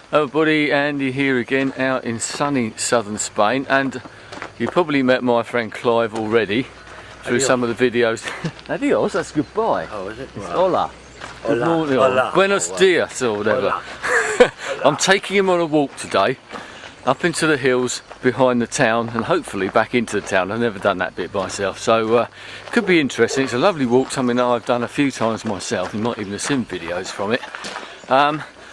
Hello buddy, Andy here again out in sunny southern Spain, and you probably met my friend Clive already through some of the videos. Adios, that's goodbye. Oh, is it? It's right. hola. Good morning, hola. Buenos dias or whatever. I'm taking him on a walk today, up into the hills behind the town and hopefully back into the town. I've never done that bit myself, so could be interesting. It's a lovely walk, something that I've done a few times myself. You might even have seen videos from it.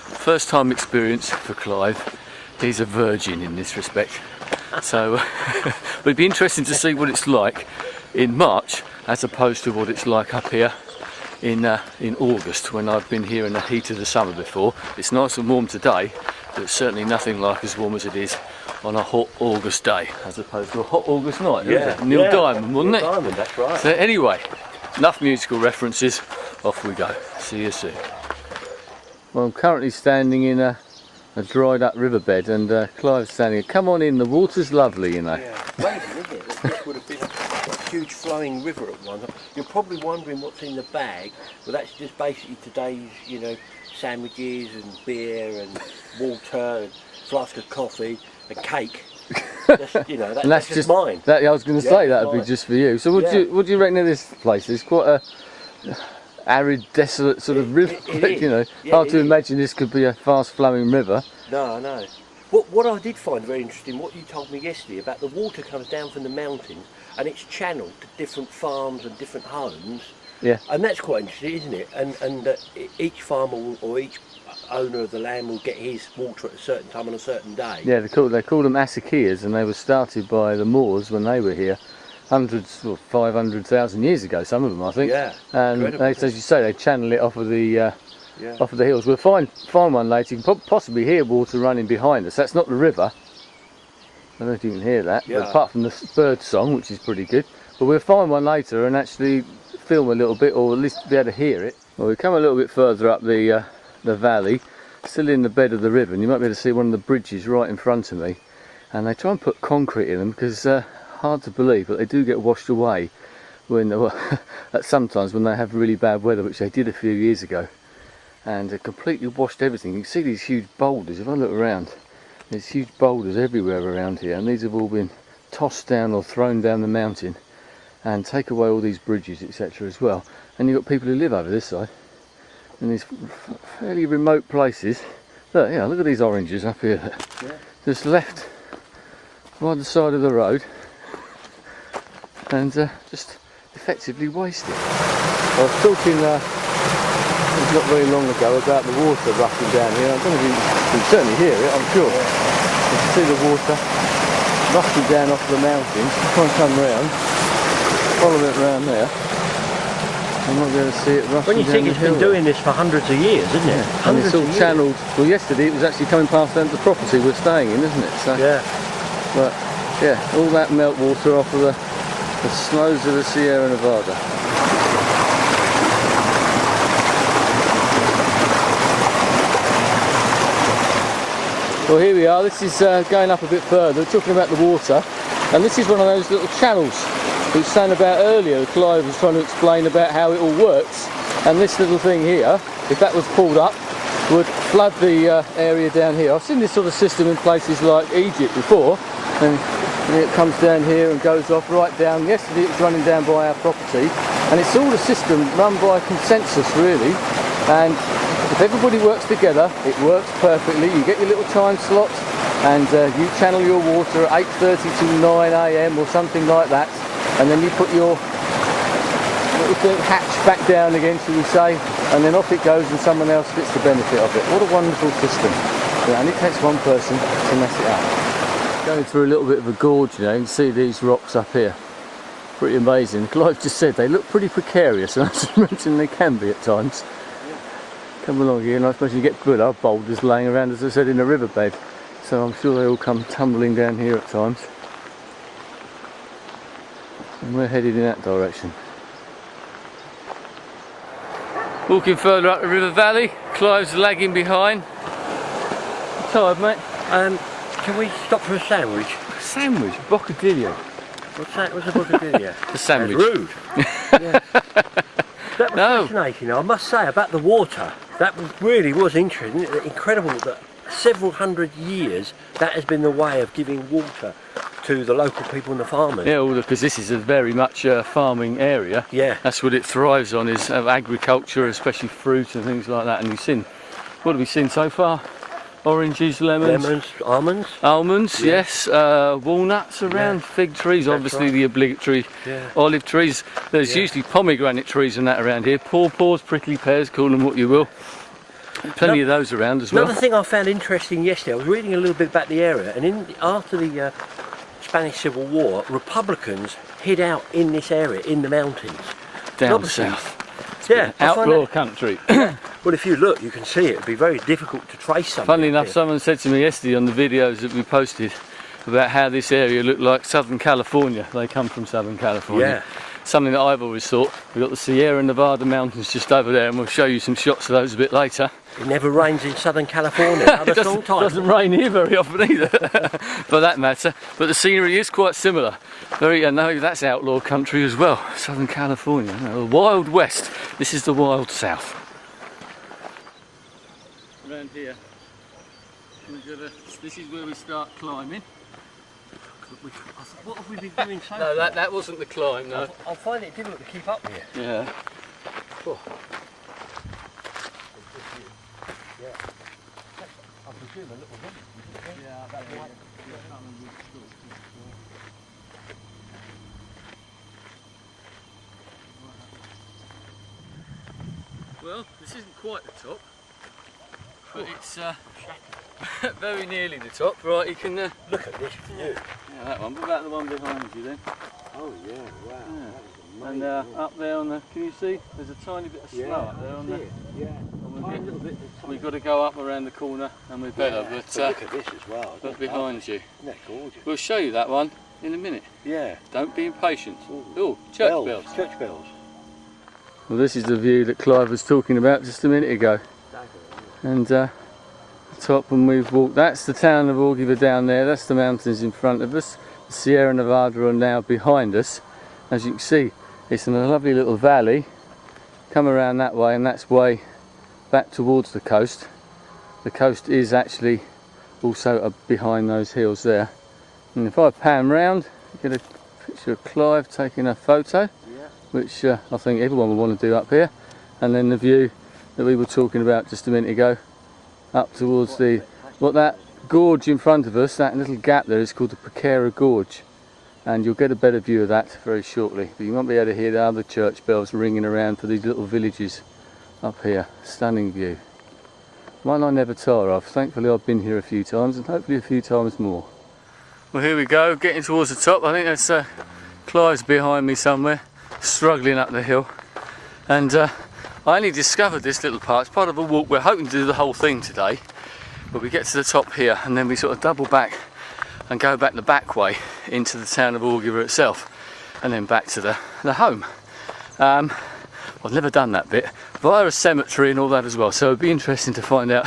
First time experience for Clive. He's a virgin in this respect, so but it'd be interesting to see what it's like in March as opposed to what it's like up here in August, when I've been here in the heat of the summer before. It's nice and warm today, but it's certainly nothing like as warm as it is on a hot August day as opposed to a hot August night. Yeah, Neil Diamond, wasn't it? Neil Diamond, that's right. So anyway, enough musical references, off we go. See you soon. Well, I'm currently standing in a dried up riverbed, and Clive's standing here. Come on in, the water's lovely, you know. Yeah, amazing, isn't it? This would have been a huge flowing river at one time. You're probably wondering what's in the bag, but that's just basically today's, you know, sandwiches and beer and water and flask of coffee and cake. Just, you know, that's just mine. I was going to say that would be just for you. So what do you reckon of this place? It's quite a arid, desolate sort of river, you know. Hard to imagine this could be a fast flowing river. No, no. What I did find very interesting, what you told me yesterday about the water comes down from the mountains and it's channeled to different farms and different homes. Yeah. And that's quite interesting, isn't it? And each farmer or each owner of the land will get his water at a certain time on a certain day. Yeah, they call them acequias, and they were started by the Moors when they were here. Hundreds or 500,000 years ago, some of them I think. Yeah. And they, as you say, they channel it off of the hills. We'll find one later. You can possibly hear water running behind us. That's not the river. I don't know if you can hear that. Yeah. But apart from the bird song, which is pretty good. But we'll find one later and actually film a little bit, or at least be able to hear it. Well, we come a little bit further up the valley, still in the bed of the river, and you might be able to see one of the bridges right in front of me. And they try and put concrete in them because hard to believe, but they do get washed away when sometimes when they have really bad weather, which they did a few years ago, and they completely washed everything. You can see these huge boulders. If I look around, there's huge boulders everywhere around here, and these have all been tossed down or thrown down the mountain and take away all these bridges, etc. as well. And you've got people who live over this side in these fairly remote places. Look, yeah, look at these oranges up here, just left by the side of the road and just effectively wasted. I was talking not very long ago about the water rushing down here. I don't know if you can certainly hear it, I'm sure. You can see the water rushing down off the mountain. Try and come round, follow it around there. You might be able to see it rushing down. When you think it's been doing this for hundreds of years, isn't it? Yeah. And it's all channelled. Well, yesterday it was actually coming past the property we're staying in, isn't it? So, yeah. But yeah, all that meltwater off of the snows of the Sierra Nevada. Well, here we are. This is going up a bit further. We're talking about the water, and this is one of those little channels we were saying about earlier. Clive was trying to explain about how it all works, and this little thing here, if that was pulled up, would flood the area down here. I've seen this sort of system in places like Egypt before, and it comes down here and goes off right down. Yesterday it was running down by our property, and it's all a system run by consensus really, and if everybody works together it works perfectly. You get your little time slot and you channel your water at 8:30 to 9 AM or something like that, and then you put your little thing hatch back down again, shall we say, and then off it goes and someone else gets the benefit of it. What a wonderful system. It only takes one person to mess it up. Going through a little bit of a gorge now, you can see these rocks up here. Pretty amazing. Clive just said they look pretty precarious, and I just imagine they can be at times. Come along here, and I suppose you get good boulders laying around, as I said, in a riverbed. So I'm sure they all come tumbling down here at times. And we're headed in that direction. Walking further up the river valley, Clive's lagging behind. You tired, mate? Can we stop for a sandwich? A sandwich? Bocadillo. What's a bocadillo? A sandwich. That's rude. Yeah. That was fascinating, I must say, about the water. That really was interesting. Incredible that several hundred years, that has been the way of giving water to the local people and the farmers. Yeah, well, because this is a very much farming area. Yeah. That's what it thrives on, is agriculture, especially fruit and things like that. And you've seen, what have we seen so far? Oranges, lemons, almonds. Almonds, Yeah. yes. Walnuts around, fig trees, That's obviously right. the obligatory Yeah. olive trees. There's Yeah. usually pomegranate trees and that around here. Pawpaws, prickly pears, call them what you will. Plenty of those around as well. Another thing I found interesting yesterday, I was reading a little bit about the area, and after the Spanish Civil War, Republicans hid out in this area, in the mountains. Down Obviously. south. Yeah, I find Outlaw that- country. Well, if you look, you can see it. It'd be very difficult to trace something. Funnily enough, here. someone said to me yesterday on the videos that we posted about how this area looked like Southern California. They come from Southern California. Yeah. Something that I've always thought. We've got the Sierra Nevada mountains just over there, and we'll show you some shots of those a bit later. It never rains in Southern California. Another It song title. doesn't rain here very often either, for that matter. But the scenery is quite similar. Very, no, that's outlaw country as well. Southern California, the Wild West. This is the Wild South. Around here, this is where we start climbing. What have we been doing so No, far? that wasn't the climb, no. I find it difficult to keep up here. Yeah. Oh. I presume a little bit. Yeah, that white. Well, this isn't quite the top, but it's very nearly the top. Right, you can. Look at this view. Yeah, that one. What about the one behind you then? Oh yeah, wow. Yeah. That is And amazing. up there on the, can you see? There's a tiny bit of snow up there on the. Yeah. We've Little bit We've got to go up around the corner and we're better, but look at this as well. look behind you. Isn't that gorgeous? We'll show you that one in a minute. Yeah. Don't be impatient. Ooh. Oh, church bells. Church bells. Well, this is the view that Clive was talking about just a minute ago. And the top, when we've walked, that's the town of Orgiva down there, that's the mountains in front of us. The Sierra Nevada are now behind us. As you can see, it's in a lovely little valley. Come around that way, and that's way back towards the coast. The coast is actually also behind those hills there. And if I pan round, you get a picture of Clive taking a photo, which I think everyone will want to do up here. And then the view that we were talking about just a minute ago, up towards that gorge in front of us, that little gap there is called the Pequera Gorge. And you'll get a better view of that very shortly. But you won't be able to hear the other church bells ringing around for these little villages up here. Stunning view. One I never tire of. Thankfully I've been here a few times, and hopefully a few times more. Well, here we go, getting towards the top. I think that's Clive's behind me somewhere, struggling up the hill. And I only discovered this little part. It's part of a walk. We're hoping to do the whole thing today, but we get to the top here and then we sort of double back and go back the back way into the town of Orgiva itself, and then back to the home. I've never done that bit, via a cemetery and all that as well, so it'd be interesting to find out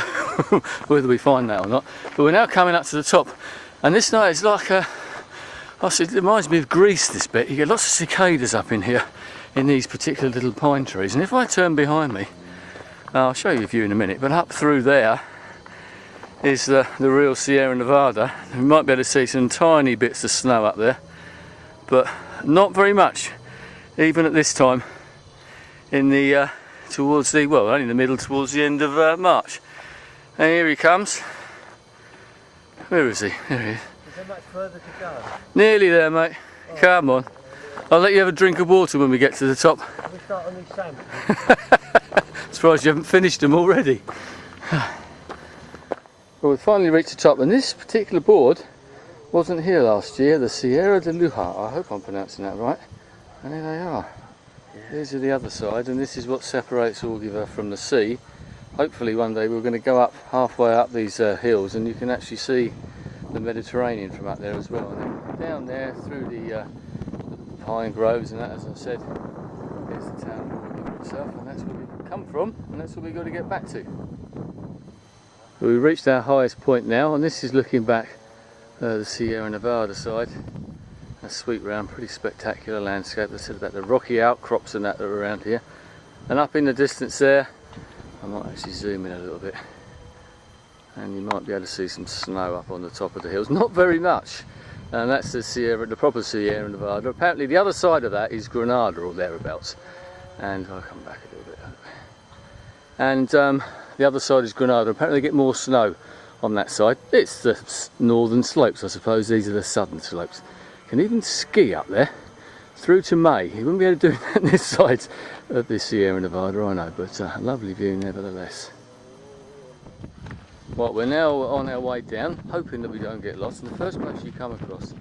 whether we find that or not. But we're now coming up to the top, and this night is like it reminds me of Greece, this bit. You get lots of cicadas up in here in these particular little pine trees, and if I turn behind me, I'll show you a view in a minute, but up through there is the real Sierra Nevada. You might be able to see some tiny bits of snow up there, but not very much, even at this time in the towards the, well, only in the middle, towards the end of March. And here he comes. Where is he? There he is. Is there much further to go? Nearly there, mate. Come on. I'll let you have a drink of water when we get to the top. Can we start on these sandwiches? Surprised you haven't finished them already. Well, we've finally reached the top, and this particular board wasn't here last year, the Sierra de Luja. I hope I'm pronouncing that right. And here they are. These are the other side, and this is what separates Orgiva from the sea. Hopefully one day we're going to go up halfway up these hills, and you can actually see the Mediterranean from up there as well. And then down there through the pine groves and that, as I said, is the town of Orgiva itself, and that's where we've come from, and that's what we've got to get back to. We've reached our highest point now, and this is looking back the Sierra Nevada side. A sweet round, pretty spectacular landscape. I said about the rocky outcrops and that are around here. And up in the distance there, I might actually zoom in a little bit. and you might be able to see some snow up on the top of the hills. Not very much, and that's the Sierra, the proper Sierra Nevada. Apparently the other side of that is Granada or thereabouts, and I'll come back a little bit. And the other side is Granada. Apparently they get more snow on that side. It's the northern slopes, I suppose. These are the southern slopes. You can even ski up there through to May. You wouldn't be able to do that on this side of the Sierra Nevada, I know, but a lovely view nevertheless. Right, we're now on our way down, hoping that we don't get lost, and the first place you come across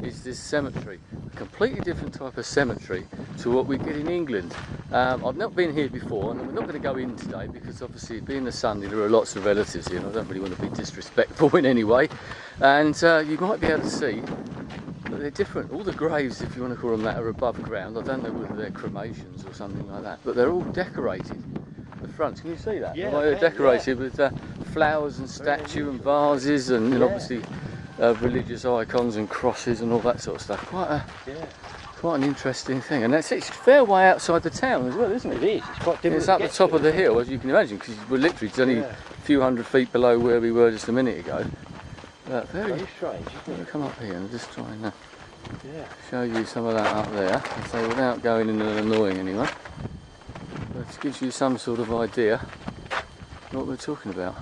is this cemetery. A completely different type of cemetery to what we get in England. I've not been here before, and we're not going to go in today because obviously being a Sunday there are lots of relatives here and I don't really want to be disrespectful in any way, and you might be able to see that they're different. All the graves, if you want to call them that, are above ground. I don't know whether they're cremations or something like that, but they're all decorated. The fronts, can you see that? Yeah, they're decorated with flowers and statue and vases and, obviously religious icons and crosses and all that sort of stuff. Quite an interesting thing, and it's a fair way outside the town as well, isn't it? It is. It's quite different. It's up the top of the hill, as you can imagine, because we're literally only a few hundred feet below where we were just a minute ago. Very strange. Let me come up here and just try and show you some of that up there, so without going in and annoying anyone. But it gives you some sort of idea what we're talking about.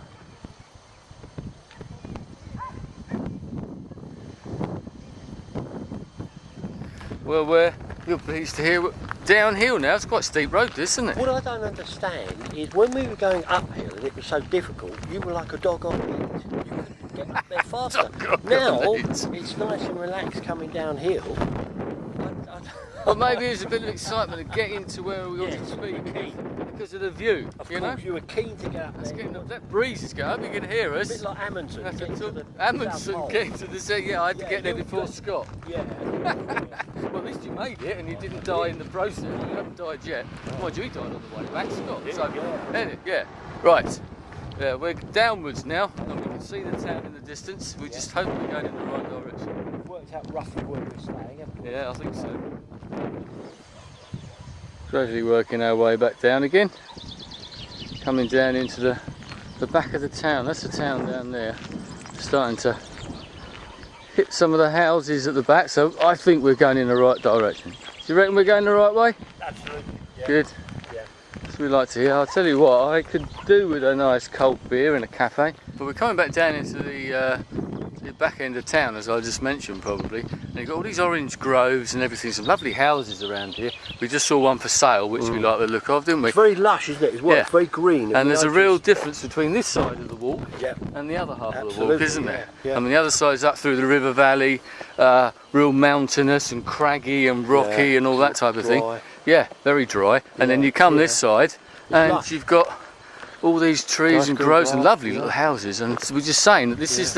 Well, you're pleased to hear downhill now. It's quite a steep road, this, isn't it? What I don't understand is when we were going uphill and it was so difficult, you were like a dog on lead. You couldn't get up there faster. Now it's nice and relaxed coming downhill. Well, maybe there's a bit of excitement of getting to where we wanted to be because of the view. Of course, you were keen to get up there. That breeze is going. I hope you can hear us. A bit like Amundsen. Amundsen getting to the sea. Yeah, I had to get there before Scott. Yeah. Well, at least you made it and you didn't die in the process. You haven't died yet. Mind you, he died on the way back, Scott. Yeah. Right. Yeah, we're downwards now, and we can see the town in the distance. We just hope we're going in the right direction. We've worked out roughly where we're staying, haven't we? Yeah, I think so. Gradually working our way back down again. Coming down into the back of the town. That's the town down there. Starting to hit some of the houses at the back, so I think we're going in the right direction. Do you reckon we're going the right way? Absolutely. Yeah. Good. Yeah. That's what we like to hear. I'll tell you what, I could do with a nice cold beer in a cafe. But we're coming back down into the back end of town, as I just mentioned, probably. And you've got all these orange groves and everything, some lovely houses around here. We just saw one for sale, which we like the look of, didn't we? It's very lush, isn't it, as well? Yeah. It's very green. And there's a real difference between this side of the walk and the other half of the walk, isn't there? Yeah. I mean, the other side's up through the river valley, real mountainous and craggy and rocky and all that type of thing. Yeah, very dry. And then you come this side and you've got all these trees and groves and lovely little houses. And we're just saying that this is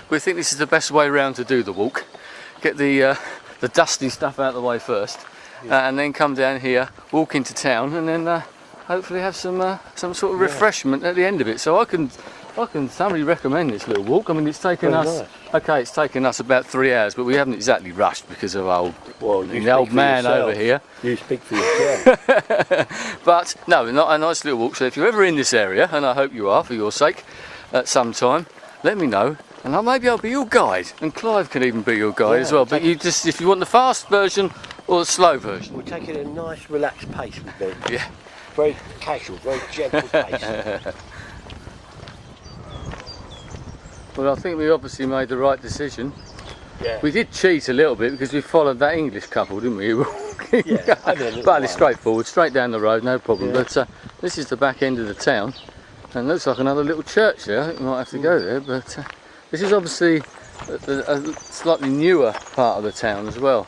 we think this is the best way round to do the walk. Get the dusty stuff out of the way first, and then come down here, walk into town, and then hopefully have some sort of refreshment at the end of it. So I can thoroughly recommend this little walk. I mean, it's taken us it's taken us about 3 hours, but we haven't exactly rushed because of the old man over here. You speak for yourself. But no, not a nice little walk. So if you're ever in this area, and I hope you are for your sake, at some time, let me know. And maybe I'll be your guide, and Clive can even be your guide as well. But if you want the fast version or the slow version. We'll take it at a nice, relaxed pace with Ben. Yeah. Very casual, very gentle pace. Well, I think we obviously made the right decision. Yeah. We did cheat a little bit because we followed that English couple, didn't we? But it's straightforward, straight down the road, no problem. Yeah. But this is the back end of the town, and it looks like another little church there. I think we might have to go there, but this is obviously a slightly newer part of the town as well,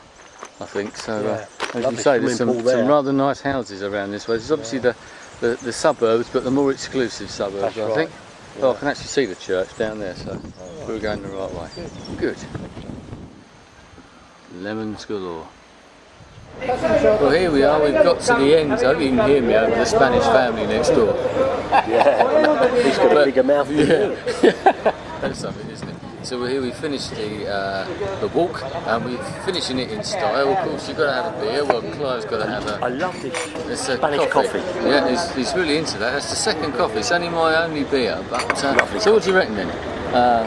I think. So, as you say, there's some rather nice houses around this way. This is obviously the suburbs, but the more exclusive suburbs, I think. Oh, I can actually see the church down there, so we're going the right way. Good. Lemons galore. Well, here we are, we've got to the end. I hope you can hear me over the Spanish family next door. Yeah, he's got a bigger mouth than you. That's something, isn't it? So we're here. We finished the walk, and we're finishing it in style. Of course, you've got to have a beer. Well, Clive's got to have I love this it's a Spanish coffee. Yeah, he's really into that. That's the second coffee. It's only my only beer, but Lovely so what do you reckon then?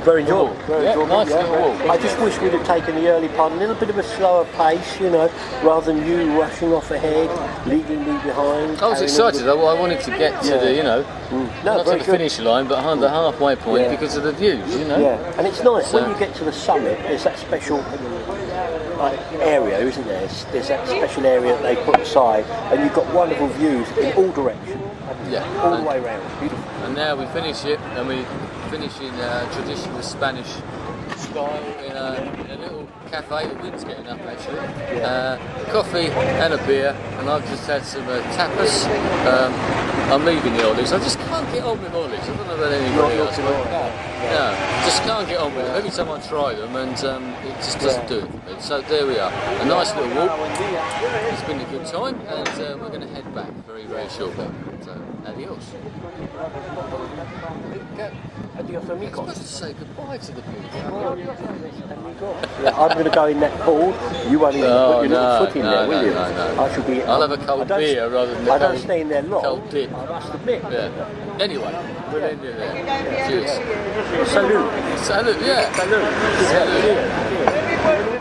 Very enjoyable. Very enjoyable. Nice little walk. I just wish we'd have taken the early part, a little bit of a slower pace, you know, rather than you rushing off ahead, leaving me behind. I was excited though. I wanted to get to the, not to the finish line, but the halfway point because of the views, you know. Yeah, and it's nice when you get to the summit. There's that special area, isn't there? There's that special area that they put aside, and you've got wonderful views in all directions. All the way around. Beautiful. And now we finish it, and we finish in traditional Spanish style in a little cafe. The wind's getting up actually. Coffee and a beer, and I've just had some tapas. I'm leaving the olives. I just can't get on with olives. I don't know about anybody else. No, just can't get on with them. Every time I try them, and it just doesn't do it for me. So there we are. A nice little walk. It's been a good time, and we're going to head back very, very shortly. So, adios. Adios, amigos. Let's just say goodbye to the people. Yeah, I'm going to go in that pool. You won't even put your little foot in there, will you? No. I shall be. I'll have a cold beer rather than I don't stay in there long. Cold dip. I must admit. Yeah. Anyway, we'll end it there. Cheers. Salud. Salud. Yeah. Salud. Salud. Salud.